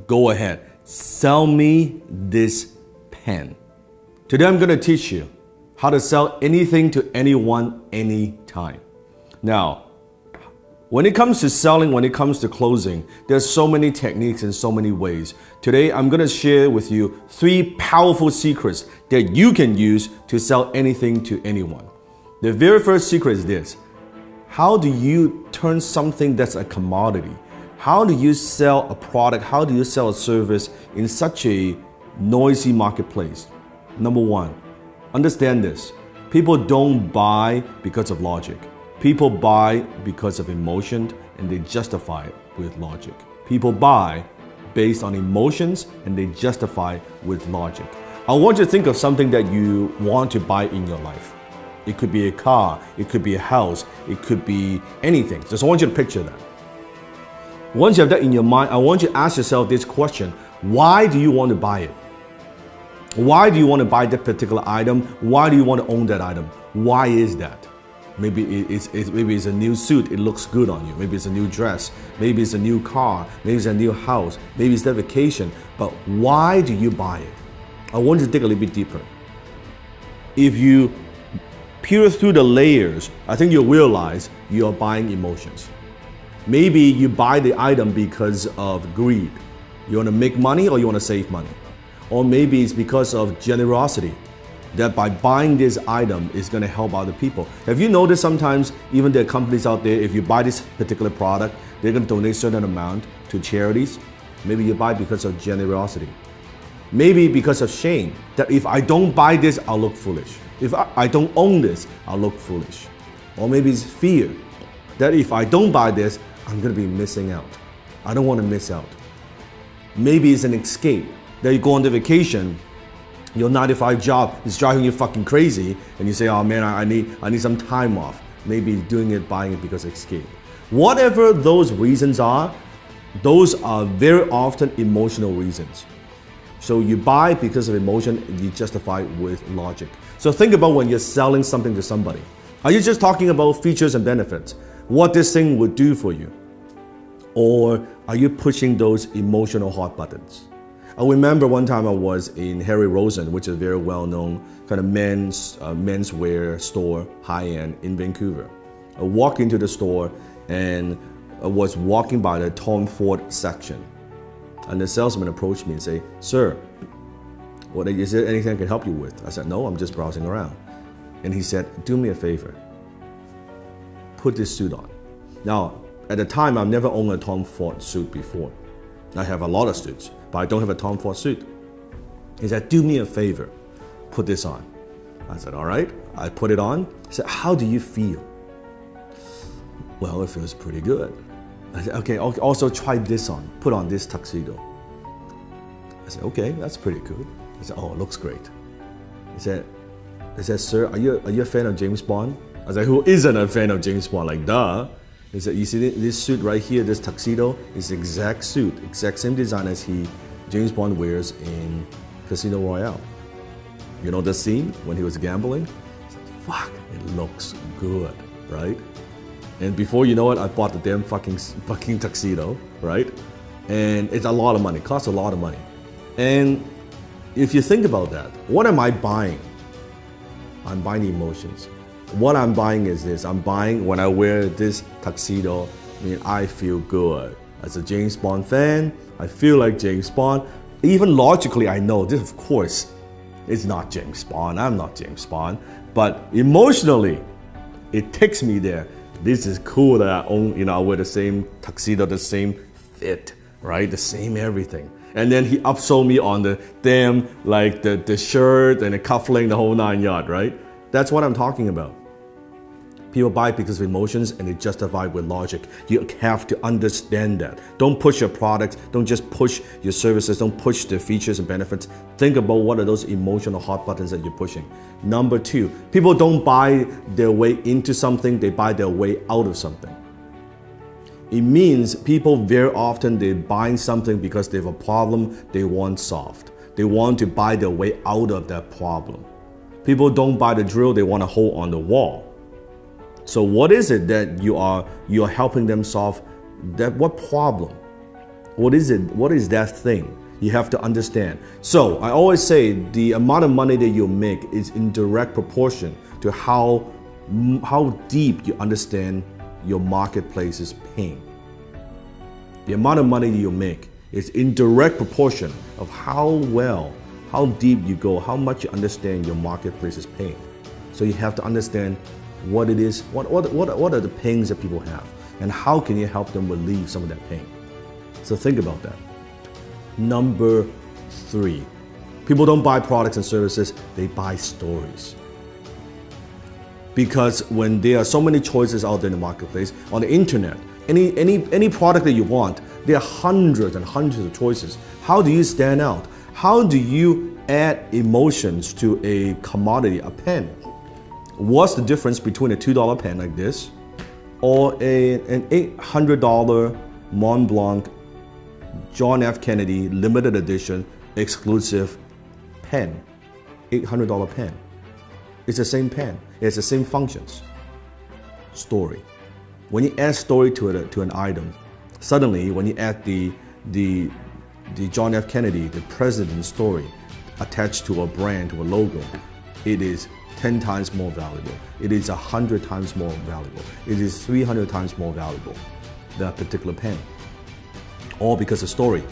go ahead, sell me this pen. Today I'm going to teach you how to sell anything to anyone, anytime. Now, when it comes to selling, when it comes to closing, there's so many techniques and so many ways. Today, I'm going to share with you 3 powerful secrets that you can use to sell anything to anyone. The very first secret is this. How do you turn something that's a commodity? How do you sell a product? How do you sell a service in such a noisy marketplace? Number 1, understand this. People don't buy because of logic. People buy because of emotion, and they justify it with logic. People buy based on emotions, and they justify with logic. I want you to think of something that you want to buy in your life. It could be a car, it could be a house, it could be anything. Just I want you to picture that. Once you have that in your mind, I want you to ask yourself this question. Why do you want to buy it? Why do you want to buy that particular item? Why do you want to own that item? Why is that? Maybe it's a new suit, it looks good on you. Maybe it's a new dress. Maybe it's a new car. Maybe it's a new house. Maybe it's that vacation. But why do you buy it? I want you to dig a little bit deeper. If you peel through the layers, I think you'll realize you are buying emotions. Maybe you buy the item because of greed. You want to make money or you want to save money. Or maybe it's because of generosity. That by buying this item is going to help other people. Have you noticed sometimes even there are companies out there, if you buy this particular product, they're going to donate a certain amount to charities? Maybe you buy because of generosity. Maybe because of shame, that if I don't buy this, I'll look foolish. If I don't own this, I'll look foolish. Or maybe it's fear, that if I don't buy this, I'm going to be missing out. I don't want to miss out. Maybe it's an escape, that you go on the vacation, your 9-to-5 job is driving you fucking crazy, and you say, oh man, I need some time off. Maybe doing it, buying it because of escape. Whatever those reasons are, those are very often emotional reasons. So you buy because of emotion, and you justify with logic. So think about when you're selling something to somebody. Are you just talking about features and benefits? What this thing would do for you? Or are you pushing those emotional hot buttons? I remember one time I was in Harry Rosen, which is a very well-known kind of menswear store, high-end in Vancouver. I walked into the store and I was walking by the Tom Ford section. And the salesman approached me and said, sir, is there anything I can help you with? I said, no, I'm just browsing around. And he said, do me a favor. Put this suit on. Now, at the time, I've never owned a Tom Ford suit before. I have a lot of suits, but I don't have a Tom Ford suit. He said, do me a favor, put this on. I said, all right. I put it on. He said, how do you feel? Well, it feels pretty good. I said, okay, also try this on. Put on this tuxedo. I said, okay, that's pretty good. He said, oh, it looks great. He said, sir, are you a fan of James Bond? I said, who isn't a fan of James Bond? Like, duh. He said, you see this suit right here, this tuxedo, is the exact suit, exact same design as James Bond wears in Casino Royale. You know the scene when he was gambling? He said, fuck, it looks good, right? And before you know it, I bought the damn fucking tuxedo, right? And it's a lot of money, costs a lot of money. And if you think about that, what am I buying? I'm buying emotions. What I'm buying is this. I'm buying when I wear this tuxedo, I feel good. As a James Bond fan, I feel like James Bond. Even logically, I know this, of course, is not James Bond. I'm not James Bond. But emotionally, it takes me there. This is cool that I own, I wear the same tuxedo, the same fit, right? The same everything. And then he upsold me on the damn, like the shirt and the cufflink, the whole 9 yards, right? That's what I'm talking about. People buy because of emotions and they justify with logic. You have to understand that. Don't push your products. Don't just push your services. Don't push the features and benefits. Think about what are those emotional hot buttons that you're pushing. Number 2, people don't buy their way into something. They buy their way out of something. It means people very often, they're buying something because they have a problem they want solved. They want to buy their way out of that problem. People don't buy the drill. They want to hold on the wall. So what is it that you are helping them solve? What problem? What is it? What is that thing? You have to understand. So I always say the amount of money that you make is in direct proportion to how deep you understand your marketplace's pain. The amount of money you make is in direct proportion of how deep you go, how much you understand your marketplace's pain. So you have to understand what it is, what are the pains that people have, and how can you help them relieve some of that pain. So think about that. Number 3, people don't buy products and services, they buy stories. Because when there are so many choices out there in the marketplace, on the internet, any product that you want, there are hundreds and hundreds of choices. How do you stand out? How do you add emotions to a commodity, a pen? What's the difference between a $2 pen like this or an $800 Mont Blanc John F. Kennedy limited edition exclusive pen? $800 pen. It's the same pen. It has the same functions. Story. When you add story to an item, suddenly when you add the John F. Kennedy, the president's story attached to a brand, to a logo, it is 10 times more valuable. It is 100 times more valuable. It is 300 times more valuable than a particular pen. All because the story,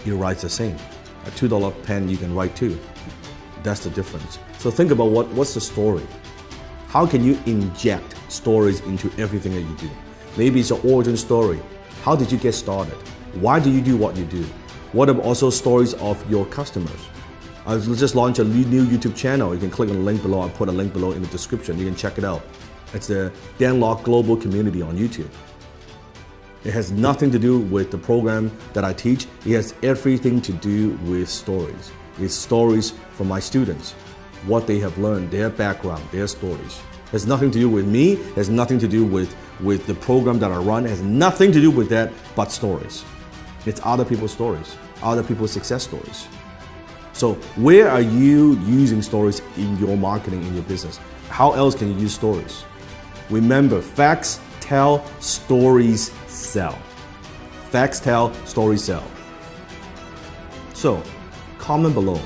it writes the same. A $2 pen you can write too. That's the difference. So think about what's the story? How can you inject stories into everything that you do? Maybe it's an origin story. How did you get started? Why do you do what you do? What are also stories of your customers? I just launched a new YouTube channel. You can click on the link below. I'll put a link below in the description. You can check it out. It's the Dan Lok Global Community on YouTube. It has nothing to do with the program that I teach. It has everything to do with stories. It's stories from my students, what they have learned, their background, their stories. It has nothing to do with me. It has nothing to do with the program that I run. It has nothing to do with that but stories. It's other people's stories, other people's success stories. So where are you using stories in your marketing, in your business? How else can you use stories? Remember, facts tell, stories sell. Facts tell, stories sell. So comment below,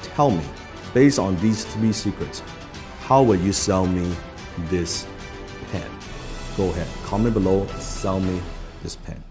tell me, based on these 3 secrets, how will you sell me this pen? Go ahead, comment below, sell me this pen.